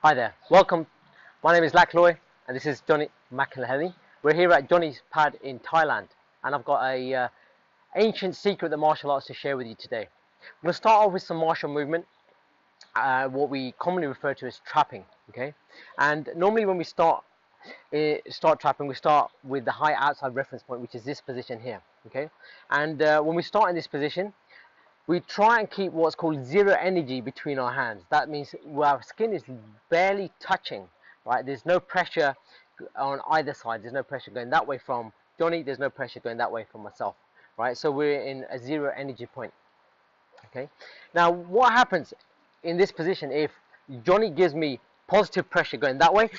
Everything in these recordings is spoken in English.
Hi there, welcome. My name is Lakloy and this is Johnny McElhenney. We're here at Johnny's Pad in Thailand and I've got a ancient secret of martial arts to share with you today. I'm going to start off with some martial movement, what we commonly refer to as trapping. Okay, and normally when we start trapping, we start with the high outside reference point, which is this position here. Okay, and when we start in this position, we try and keep what's called zero energy between our hands. That means our skin is barely touching, right? There's no pressure on either side. There's no pressure going that way from Johnny. There's no pressure going that way from myself, right? So we're in a zero energy point, okay? Now, what happens in this position if Johnny gives me positive pressure going that way?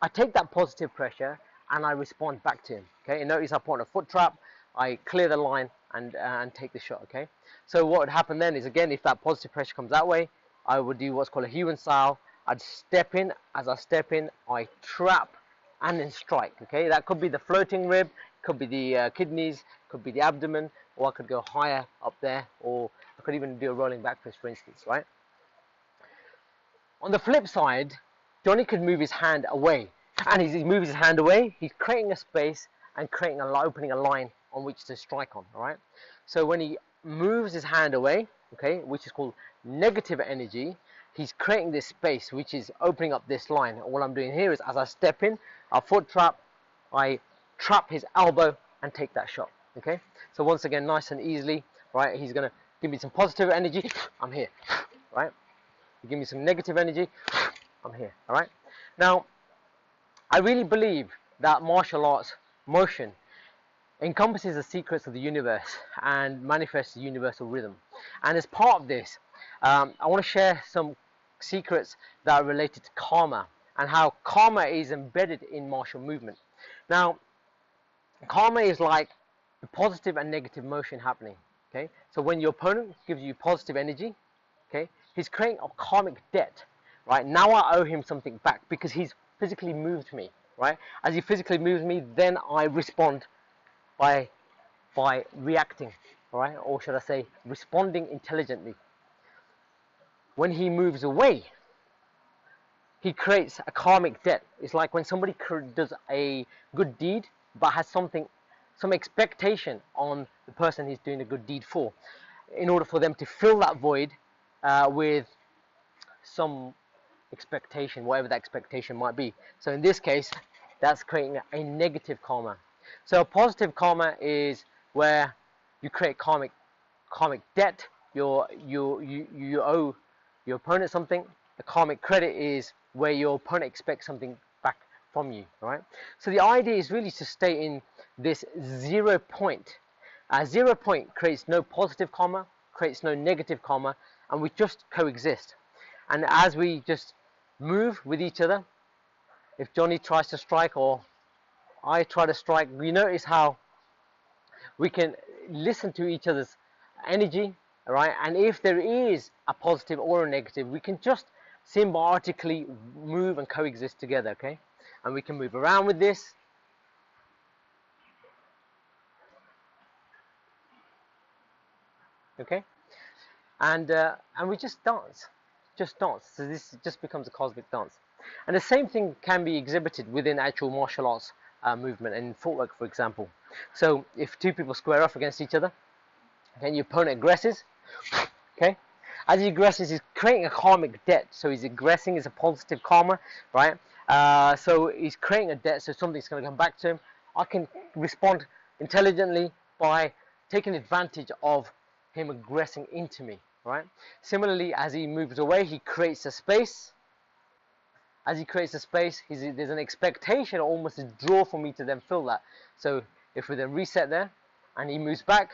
I take that positive pressure and I respond back to him, okay? And notice I put on a foot trap, I clear the line and take the shot, okay? So what would happen then is, again, if that positive pressure comes that way, I would do what's called a Hewen style. I'd step in. As I step in, I trap and then strike, okay? That could be the floating rib, could be the kidneys, could be the abdomen, or I could go higher up there, or I could even do a rolling back fist, for instance, right? On the flip side, Johnny could move his hand away, and as he moves his hand away, he's creating a space and creating opening a line on which to strike on. All right. So when he moves his hand away, okay, which is called negative energy, he's creating this space which is opening up this line. All I'm doing here is, as I step in, a foot trap, I trap his elbow and take that shot. Okay. So once again, nice and easily, right? He's gonna give me some positive energy. I'm here, right? You give me some negative energy, I'm here, all right? Now, I really believe that martial arts motion encompasses the secrets of the universe and manifests the universal rhythm. And as part of this, I want to share some secrets that are related to karma and how karma is embedded in martial movement. Now, karma is like the positive and negative motion happening, okay? So when your opponent gives you positive energy, okay, he's creating a karmic debt, right? Now I owe him something back because he's physically moved me, right? As he physically moves me, then I respond by reacting, all right? Or should I say, responding intelligently. When he moves away, he creates a karmic debt. It's like when somebody does a good deed but has some expectation on the person he's doing a good deed for, in order for them to fill that void with some expectation, whatever that expectation might be. So in this case, that's creating a negative karma. So a positive karma is where you create karmic debt. You owe your opponent something. The karmic credit is where your opponent expects something back from you. All right. So the idea is really to stay in this 0 point. 0 point creates no positive karma, creates no negative karma, and we just coexist. And as we just move with each other, if Johnny tries to strike or I try to strike, we notice how we can listen to each other's energy, right? And if there is a positive or a negative, we can just symbiotically move and coexist together, okay? And we can move around with this. Okay? And we just dance. So this just becomes a cosmic dance. And the same thing can be exhibited within actual martial arts movement and footwork, for example. So if two people square off against each other, then your opponent aggresses, okay? As he aggresses, he's creating a karmic debt. So he's aggressing is a positive karma, right? So he's creating a debt, so something's going to come back to him. I can respond intelligently by taking advantage of him aggressing into me, right? Similarly, as he moves away, he creates a space. As he creates a space, there's an expectation, or almost a draw for me to then fill that. So if we then reset there, and he moves back,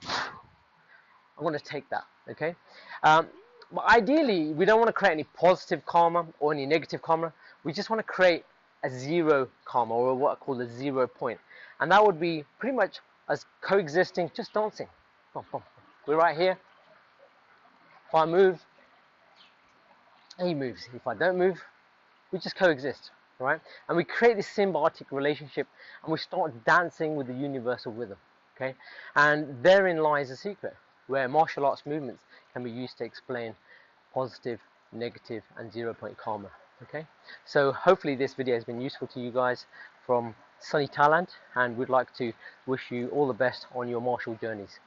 I'm going to take that, okay? But ideally, we don't want to create any positive karma or any negative karma. We just want to create a zero karma, or what I call a 0 point. And that would be pretty much as coexisting, just dancing. Boom, boom. We're right here. If I move, he moves. If I don't move, we just coexist, right? And we create this symbiotic relationship, and we start dancing with the universal rhythm, okay? And therein lies the secret, where martial arts movements can be used to explain positive, negative, and 0 point karma. Okay, so hopefully this video has been useful to you guys from sunny Thailand, and we'd like to wish you all the best on your martial journeys.